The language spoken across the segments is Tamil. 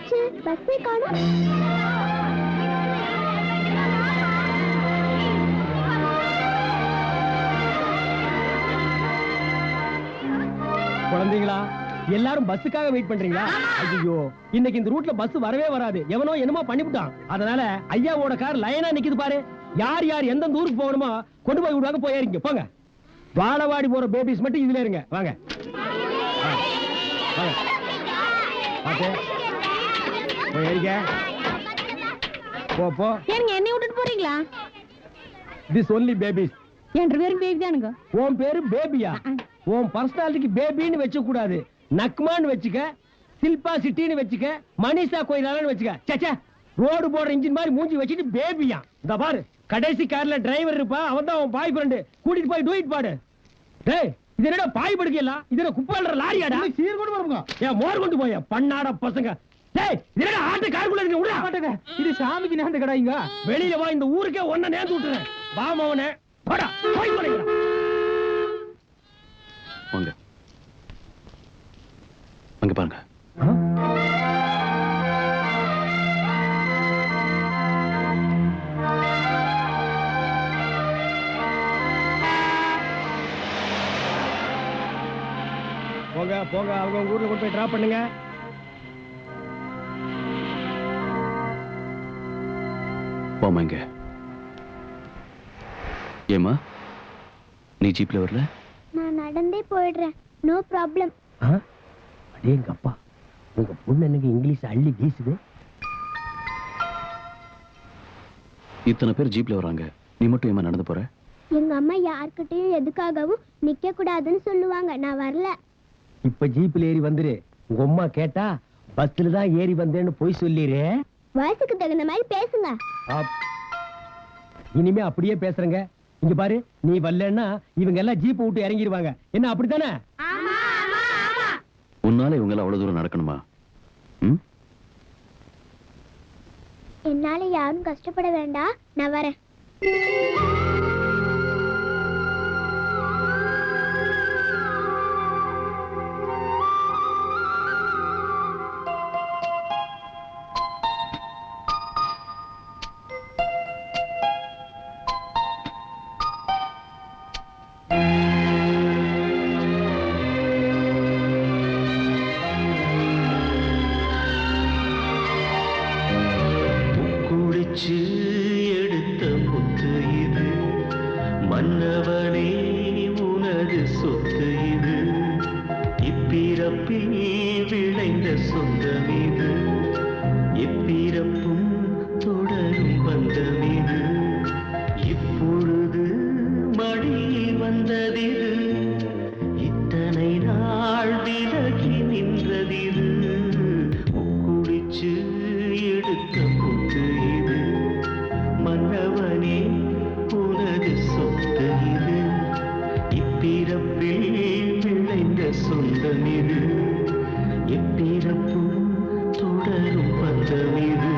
என்னாச்சு? பஸ்ஸே காணோம். குழந்தைங்களா, எல்லாரும் பஸ்ஸுக்காக வெயிட் பண்றீங்களா? ஐயோ, இன்னைக்கு இந்த ரூட்ல பஸ் வரவே வராது. எவனோ என்னமோ பண்ணிவிட்டான். அதனால ஐயாவோட கார் லைனா நிக்குது பாரு. யார் யார் எந்த ஊருக்கு போகணுமோ கொண்டு போய் விடுவாங்க. போய் ஏறிங்க போங்க. வாழவாடி போற பேபிஸ் மட்டும் இதுல இருங்க. வாங்க போய் ஏறிங்க. போ. ஏங்க என்னை விட்டுட்டு போறீங்களா? This only babies. என் பேரு பேபி தானுங்க. உன் பேரு பேபியா? உன் பர்சனாலிட்டிக்கு பேபின்னு வச்ச கூடாது. நக்மான்னு வச்சுக்க, சில்பா சிட்டின்னு வச்சுக்க, மனிஷா கோயிலான்னு வச்சுக்க. சச்சா, ரோடு போடுற இன்ஜின் மாதிரி மூஞ்சி வச்சுட்டு பேபியா? இந்த பாரு, கடைசி கார்ல டிரைவர் இருப்பா, அவன் தான் உன் பாய் ஃப்ரெண்டு. கூட்டிட்டு போய் டூயிட் பாடு. டேய், இது என்னடா பாய் படுக்கலாம்? இது என்ன குப்பை அள்ளுற லாரியாடா? சீர் கொண்டு வருங்க. ஏன் மோர் கொண்டு போய பண்ணாட பசங்க. டேய், இது என்னடா ஆட்டு காருக்குள்ள இருக்கு? விட மாட்டேங்க. இது சாமிக்கு நேர்ந்த கடாய்ங்க. வெளியில வா, இந்த ஊருக்கே ஒன்ன நேர்ந்து விட்டுறேன். வா மவனே, போடா. போய் போறீங்களா? வாங்க அங்க பாருங்க. போங்க, அவங்க ஊர்ல கொண்டு போய் டிராப் பண்ணுங்க. போமா. இங்க ஏமா நீ ஜீப்ல வரல? நான் நடந்தே போயிடுறேன். No problem. அடேங்க அப்பா, உங்க பொண்ணு எனக்கு இங்கிலீஷ் அள்ளி வீசுது. இத்தனை பேர் ஜீப்ல வராங்க, நீ மட்டும் ஏமா நடந்து போற? எங்க அம்மா யார்கிட்டயும் எதுக்காகவும் நிக்க கூடாதுன்னு சொல்லுவாங்க. நான் வரல. இப்ப ஜீப்ல ஏறி வந்துரு. உங்க அம்மா கேட்டா பஸ்ல தான் ஏறி வந்தேன்னு போய் சொல்லிரு. வயசுக்கு தகுந்த மாதிரி பேசுங்க. இனிமே அப்படியே பேசுறேங்க. இங்க பாரு, நீ வரலன்னா இவங்க எல்லாம் ஜீப் விட்டு இறங்கிடுவாங்க. என்ன அப்படித்தானே? உன்னால இவங்க எல்லாம் அவ்வளவு தூரம் நடக்கணுமா? என்னால யாரும் கஷ்டப்பட வேண்டாம். நான் வரேன். எடுத்த முத்து இது, மன்னவனே உனது சொத்து இது, இப்பிறப்பில் விளைந்த சொந்தம் இது, எப்பிறப்பும் தொடரும் பந்தம் இது, இப்பொழுது மடியில் வந்ததிது, இத்தனை நாள் விலகி நின்றதிது, குடிச்சு எடுத்த முத்து இது, மன்னவனே உனது சொத்து இது, இப்பிறப்பில் விளைந்த சொந்தம் இது, எப்பிறப்பும் தொடரும் பந்தம் இது.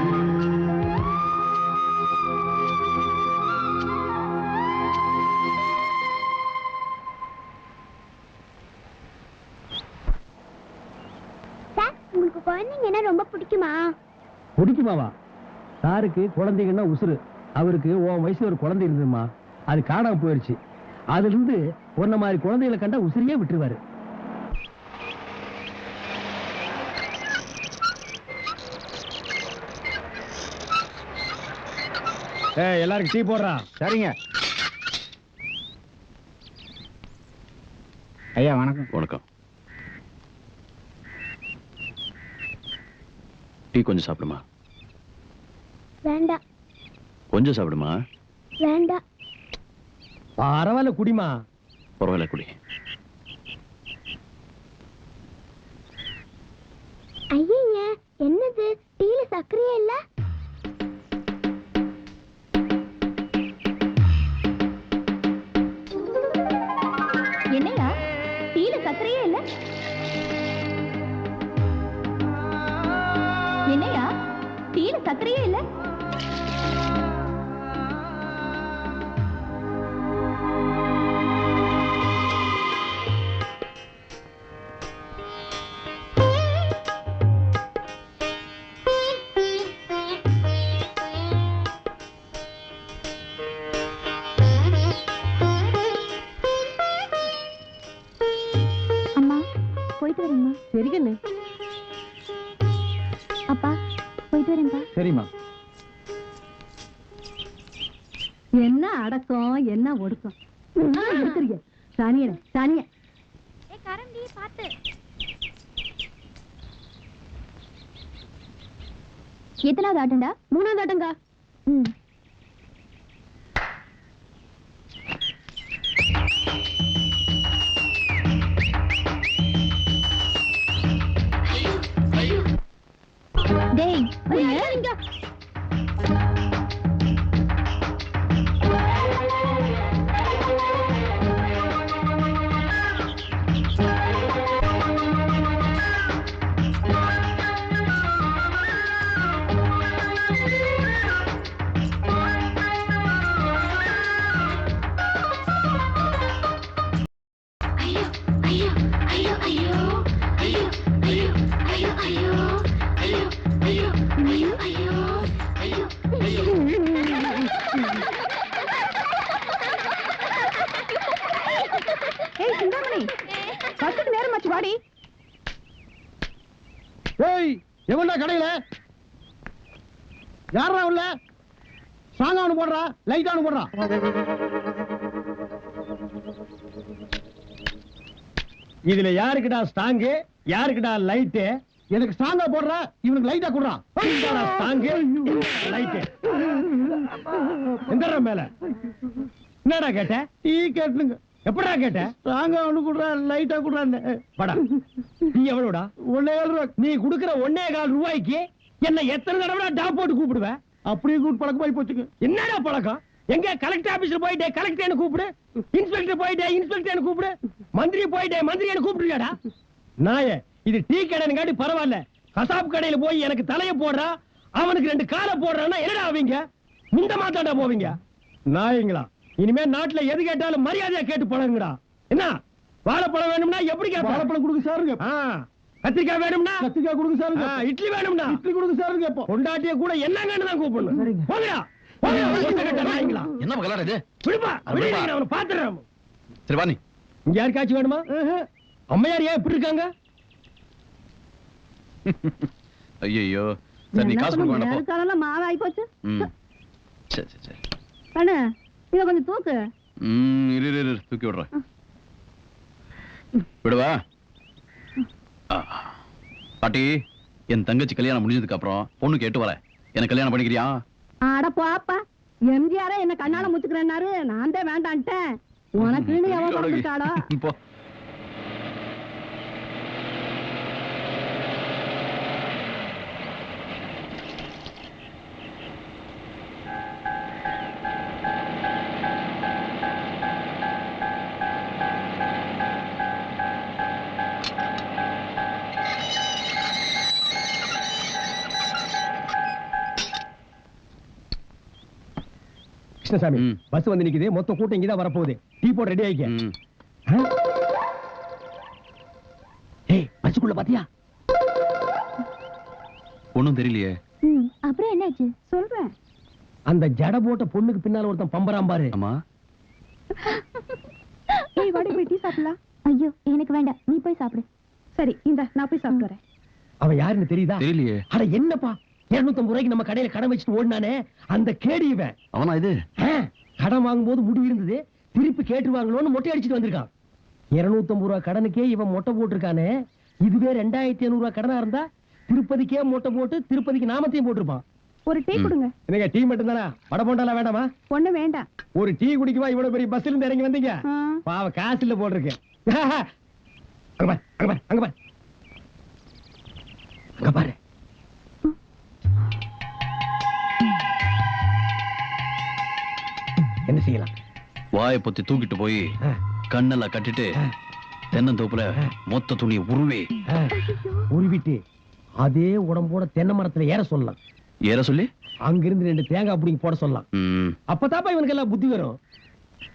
உங்களுக்கு குழந்தைங்கன்னா ரொம்ப பிடிக்குமா? பிடிக்குமாவா? சாருக்கு குழந்தைங்கன்னா உசுறு. அவருக்கு உன் வயசுல ஒரு குழந்தை இருந்ததுமா, அது காணாம போயிடுச்சு. அதுல இருந்து ஒன்ன மாதிரி குழந்தைகளை கண்டா உசுரியே விட்டுருவாரு. எல்லாருக்கும் டீ போடுறா. சரிங்க ஐயா. வணக்கம். வணக்கம். டீ கொஞ்சம் சாப்பிடுமா? வேண்டாம். கொஞ்சம் சாப்பிடுமா? வேண்டாம். பரவாயில்ல, குடிமா. பரவாயில்ல, குடி. ஐயா, என்னது டீல சர்க்கரையே இல்ல? என்னையா டீல சர்க்கரையே இல்ல? என்னையா டீல சர்க்கரையே இல்ல? போயிட்டு வரேம்மா. சரி கண்ணு. அப்பா போயிட்டு வரேன்ப்பா. சரிம்மா. என்ன அடக்கம் என்ன ஒடுக்கம் இருக்கிறீங்க. சாணியட சாணிய கரண்டி பாத்து. எத்தனாவது ஆட்டம்டா? 3வது ஆட்டங்க. டேய் இங்க. ஏய் சிந்தாமணி, பஸ்ஸுக்கு நேரமாச்சு வாடி. ஏய் எவன்டா கடையில? யாரா உள்ள? சாங்கானு போடுறா, லைட்டானு போடுறா. இதுல யாருக்குடா ஸ்டாங்கு, யாருக்குடா லைட்டு? எனக்கு ஸ்டாங்கா போடுறா, இவனுக்கு லைட்டா குடுறா. ஸ்டாங்கு லைட்டு எந்தடா மேல? என்னடா கேட்ட? டீ கேட்டுங்க. எப்படா கேட்ட? ஸ்டாங்கா ஒண்ணு குடுறா, லைட்டா குடுறான்னு. படா நீ எவ்வளவுடா? 1.25 ரூபா. நீ குடுக்கிற 1.25 ரூபாய்க்கு என்ன எத்தனை தடவை டாப் போட்டு கூப்பிடுவ? அப்படியே கூப்பிட்டு பழக்கமாயி போச்சுங்க. என்னடா பழக்கம்? எங்க கலெக்டர் ஆபீஸ்ல போயிட்டே கலெக்டர் கூப்பிடு, இன்ஸ்பெக்டர் போயிட்டே இன்ஸ்பெக்டர் கூப்பிடு, மந்திரி போயிட்டே மந்திரி கூப்பிடுறியாடா? நாயே, இது டீ கடைன்னு காட்டி பரவாயில்ல. கசாப் கடையில போய் எனக்கு தலைய போடுறா, அவனுக்கு 2 காலை போடுறான்னா என்னடா ஆவீங்க? முந்த மாத்தாண்டா போவீங்க நாயங்களா. இனிமே நாட்டுல எது கேட்டாலும் மரியாதையா கேட்டு பழகுங்கடா. என்ன வாழைப்பழம் வேணும்னா எப்படி கேட்ப? வாழைப்பழம் கொடுங்க சாருங்க. கத்திரிக்காய் வேணும்னா கத்திரிக்காய் கொடுங்க சாருங்க. இட்லி வேணும்னா இட்லி கொடுங்க சாருங்க. கேட்போம். பொண்டாட்டிய கூட என்னங்கன்னு தான் கூப்பிடணும். போங்கடா என்ன கலாட இது? விடுப்பா, அவனை பாத்துறேன். சரி வா நீ. இங்க யாருக்காச்சும் வேணுமா? அம்மையார் ஏன் இப்படி இருக்காங்க? ஐயோ சரி நீ காசு கொடுக்க வேண்டாம். காலெல்லாம் மாவாய் போச்சு. சரி சரி சரி கண்ணு இத கொஞ்சம் தூக்கு. இரு இரு இரு தூக்கி விடுறேன். விடுவா. பாட்டி, என் தங்கச்சி கல்யாணம் முடிஞ்சதுக்கு அப்புறம் பொண்ணு கேட்டு வரேன். எனக்கு கல்யாணம் பண்ணிக்கிறியா? அட போப்பா, எம்ஜிஆரே என்ன கண்ணால முச்சுக்கிறேன்னாரு, நான் தான் வேண்டான்ட்டேன். உனக்குன்னு எவன் கொடுத்துட்டாளோ? போ. கிருஷ்ணசாமி, பஸ் வந்து நிக்குது. மொத்த கூட்டம் இங்கதான் வரப்போகுது. டீ போட ரெடி ஆயிக்க. ஏய், பஸ்ஸுக்குள்ள பாத்தியா? ஒண்ணும் தெரியலையே. அப்புறம் என்னாச்சு சொல்றேன். அந்த ஜட போட்ட பொண்ணுக்கு பின்னால ஒருத்தன் பம்பராம் பாரு. ஆமா. ஏய் வாடி போய் டீ சாப்பிடலாம். ஐயோ எனக்கு வேண்டாம், நீ போய் சாப்பிடு. சரி இந்த நான் போய் சாப்பிடுறேன். அவன் யாருன்னு தெரியுதா? தெரியலையே. அட என்னப்பா, 250 ரூபாய்க்கு நம்ம கடையில கடன் வச்சுட்டு ஓடினானே அந்த கேடி இவன். அவனா இது? கடன் வாங்கும்போது முடிவு இருந்தது, திருப்பி கேட்டுருவாங்களோன்னு மொட்டை அடிச்சுட்டு வந்திருக்கான். 250 ரூபாய் கடனுக்கே இவன் மொட்டை போட்டிருக்கானே. இதுவே 2500 ரூபாய் கடனா இருந்தா திருப்பதிக்கே மொட்டை போட்டு திருப்பதிக்கு நாமத்தையும் போட்டிருப்பான். ஒரு டீ கொடுங்க. என்னங்க டீ மட்டும் தானா? வடை போண்டாலாம் வேண்டாமா? ஒண்ணு வேண்டாம். ஒரு டீ குடிக்குவா இவ்வளவு பெரிய பஸ்ல இருந்து இறங்கி வந்தீங்க? பாவ காசு இல்ல போட்டிருக்கு. அங்க பாரு, அங்க பாரு, அங்க பாரு, அங்க பாரு. என்ன செய்யலாம்? வாயை பொத்தி தூக்கிட்டு போய் கண்ணெல்லாம் கட்டிட்டு தென்னந்தோப்புல மொத்த துணியை உருவிட்டு அதே உடம்போட தென்னை மரத்துல ஏற சொல்லலாம். ஏற சொல்லி அங்கிருந்து 2 தேங்காய் பிடிங்கி போட சொல்லலாம். அப்பதாப்பா இவனுக்கு எல்லாம் புத்தி வரும்.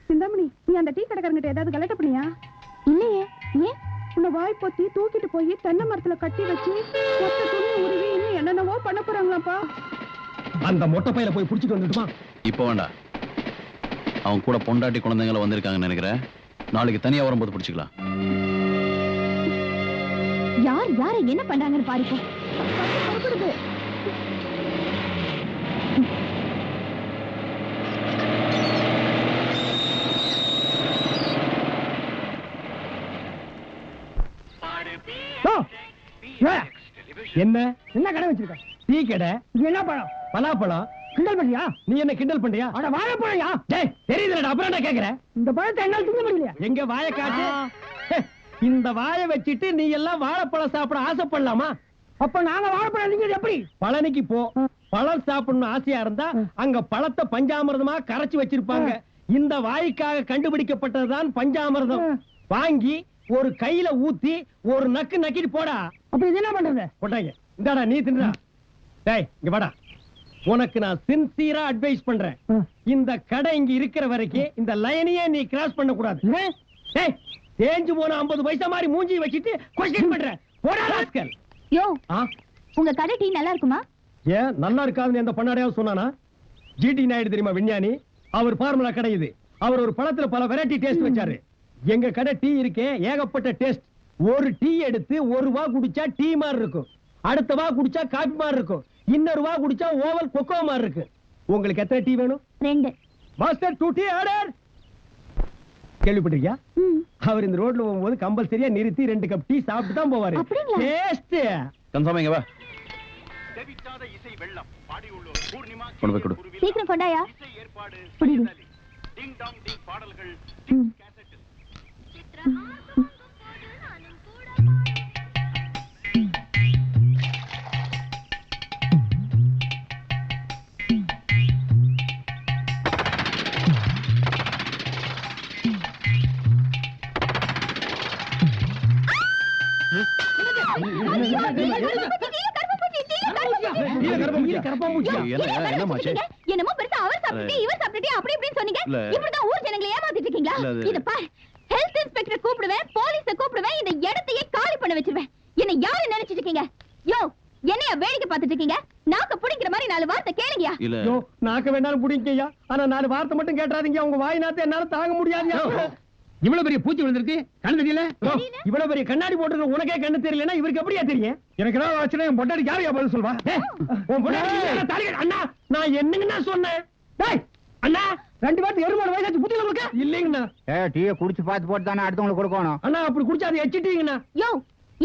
சிந்தாமணி, நீ அந்த டீ கடைக்காரங்கிட்ட ஏதாவது கலெக்ட் பண்ணியா? இல்லையே. ஏன்? உன்னை வாய் பொத்தி தூக்கிட்டு போய் தென்னை மரத்துல கட்டி வச்சு மொத்த துணி உருவி இன்னும் என்னென்னவோ பண்ண போறாங்களாப்பா. அந்த மொட்டை பையில போய் புடிச்சிட்டு வந்துட்டுமா? இப்ப வேண்டாம். அவன் கூட பொண்டாட்டி குழந்தைங்கள வந்திருக்காங்கன்னு நினைக்கிறேன். நாளைக்கு தனியா வரும்போது பிடிச்சிக்கலாம். யார் யாரை என்ன பண்றாங்கன்னு பாருப்போம். என்ன என்ன கடை வச்சிருக்க? டீ கடை. என்ன பழம்? பலாப்பழம். கிண்டல் பண்ணியா? நீ என்ன கிண்டல் பண்றியா? அட வாழைப்பழம்யா. டேய் தெரியுதுடா, அப்புறம் என்ன கேக்குற? இந்த பழத்தை என்னால திங்க முடியல. எங்க வாயை காட்டு. இந்த வாயை வச்சிட்டு நீ எல்லாம் வாழைப்பழம் சாப்பிட ஆசைப்படலாமா? அப்ப நாங்க வாழைப்பழம் திங்கிறது எப்படி? பழனிக்கு போ. பழம் சாப்பிடணும் ஆசையா இருந்தா அங்க பழத்தை பஞ்சாமிர்தமா கரைச்சு வச்சிருப்பாங்க. இந்த வாய்க்காக கண்டுபிடிக்கப்பட்டதுதான் பஞ்சாமிர்தம். வாங்கி ஒரு கையில ஊத்தி ஒரு நக்கு நக்கிட்டு போடா. அப்ப இது என்ன பண்றது? போட்டாங்க. இந்தாடா நீ தின்றா. டேய் இங்க வாடா. உனக்கு நான் சின்சியரா அட்வைஸ் பண்றேன். இந்த கடை இங்க இருக்கிற வரைக்கும் இந்த லைனையே நீ கிராஸ் பண்ண கூடாது. டேய் தேஞ்சு போன 50 பைசா மாதிரி மூஞ்சி வச்சிட்டு கொஸ்டின் பண்ற. போடா ராஸ்கல். யோ உங்க கடை டீ நல்லா இருக்குமா? ஏன் நல்லா இருக்காதுன்னு எந்த பண்ணாடையாவது சொன்னானா? ஜிடி நாயுடு தெரியுமா விஞ்ஞானி? அவர் ஃபார்முலா கடை இது. அவர் ஒரு பழத்துல பல வெரைட்டி டேஸ்ட் வச்சாரு. எங்க கடை டீ இருக்கே ஏகப்பட்ட டேஸ்ட். ஒரு டீ எடுத்து ஒரு வா குடிச்சா டீ மாதிரி இருக்கும், அடுத்த வா குடிச்சா காபி மாதிரி இருக்கும், இன்னொரு வா குடிச்சா ஓவல் கொக்கோ மாதிரி இருக்கு. உங்களுக்கு எத்தனை டீ வேணும்? 2. Master 2 tea order. கேள்விப்பட்டிருக்கியா? அவர் இந்த ரோட்ல போகும்போது கம்பல்சரியா நிறுத்தி 2 கப் டீ சாப்பிட்டு தான் போவாரு. டேஸ்ட் கன்ஃபார்ம் இங்க வா. கொண்டு போய் கொடு. சீக்கிரம் கொண்டாயா. என்னமோ பெருசா அவர் சாப்பிட்டு இவர் சாப்பிட்டு அப்படி இப்படின்னு சொன்னீங்க. இப்படிதான் ஊர் ஜனங்களை ஏமாத்திட்டு இருக்கீங்களா? இத பாரு, ஹெல்த் இன்ஸ்பெக்டர் கூப்பிடுவேன், போலீஸ கூப்பிடுவேன், இந்த இடத்தையே காலி பண்ண வச்சிருவேன். என்ன யாரு நினைச்சிட்டு இருக்கீங்க? யோ என்னையா வேடிக்கை பார்த்துட்டு இருக்கீங்க? நாக்க புடிக்கிற மாதிரி 4 வார்த்தை கேளுங்கயா. யோ நாக்க வேண்டாம் புடிங்கய்யா, ஆனா 4 வார்த்தை மட்டும் கேட்றாதீங்க. உங்க வாய் நாத்தை என்னால தாங்க முடியாதுயா. இவ்வளவு பெரிய பூச்சி விழுந்திருக்கு, கண்ணு தெரியல? இவ்வளவு பெரிய கண்ணாடி போட்டு உனக்கே கண்ணு தெரியலன்னா இவருக்கு எப்படியா தெரியும்? எனக்கு ஏதாவது ஆச்சுன்னா என் பொண்டாடி யாரையா பதில் சொல்வா? உன் பொண்டாடி அண்ணா நான் என்னங்கண்ணா சொன்னேன்? டேய் அண்ணா 2 பேருக்கு 7 வயசாச்சு புத்தியில கொடுக்க இல்லைங்கண்ணா. டீயை குடிச்சு பார்த்து போட்டு தானே அடுத்தவங்களுக்கு கொடுக்கணும். அண்ணா அப்படி குடிச்சா அதை எச்சிட்டீங்கண்ணா. யோ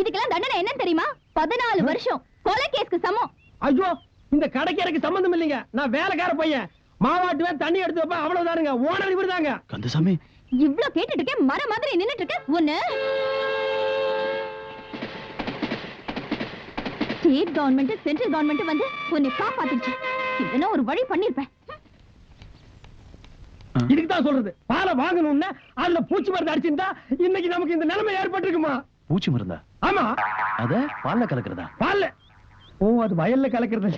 இதுக்கெல்லாம் தண்டனை என்னன்னு தெரியுமா? 14 வருஷம் கொலை கேஸ்க்கு சமம். ஐயோ இந்த கடைக்கு எனக்கு சம்பந்தம் இல்லைங்க. நான் வேலைக்கார பையன், மாவாட்டுவேன், தண்ணி எடுத்து வைப்பேன், அவ்வளவுதானுங்க. ஓனர் இவர் தாங்க. கந்தசாமி இவ்ளோ கேட்டுட்டு இருக்கேன், மர மாதிரி நின்னுட்டு இருக்க. ஒண்ணு ஸ்டேட் கவர்மெண்ட் சென்ட்ரல் கவர்மெண்ட் வந்து உன்னை காப்பாத்திடுச்சு. இதனா ஒரு வழி பண்ணிருப்பேன். இதுக்கு தான் சொல்றது, பாலை வாங்கணும்னா அதுல பூச்சி மருந்து அடிச்சிருந்தா இன்னைக்கு நமக்கு இந்த நிலைமை ஏற்பட்டிருக்குமா? பூச்சி மருந்தா? ஆமா, அத பால்ல கலக்குறதா? பால்ல. ஓ அது வயல்ல கலக்கிறது.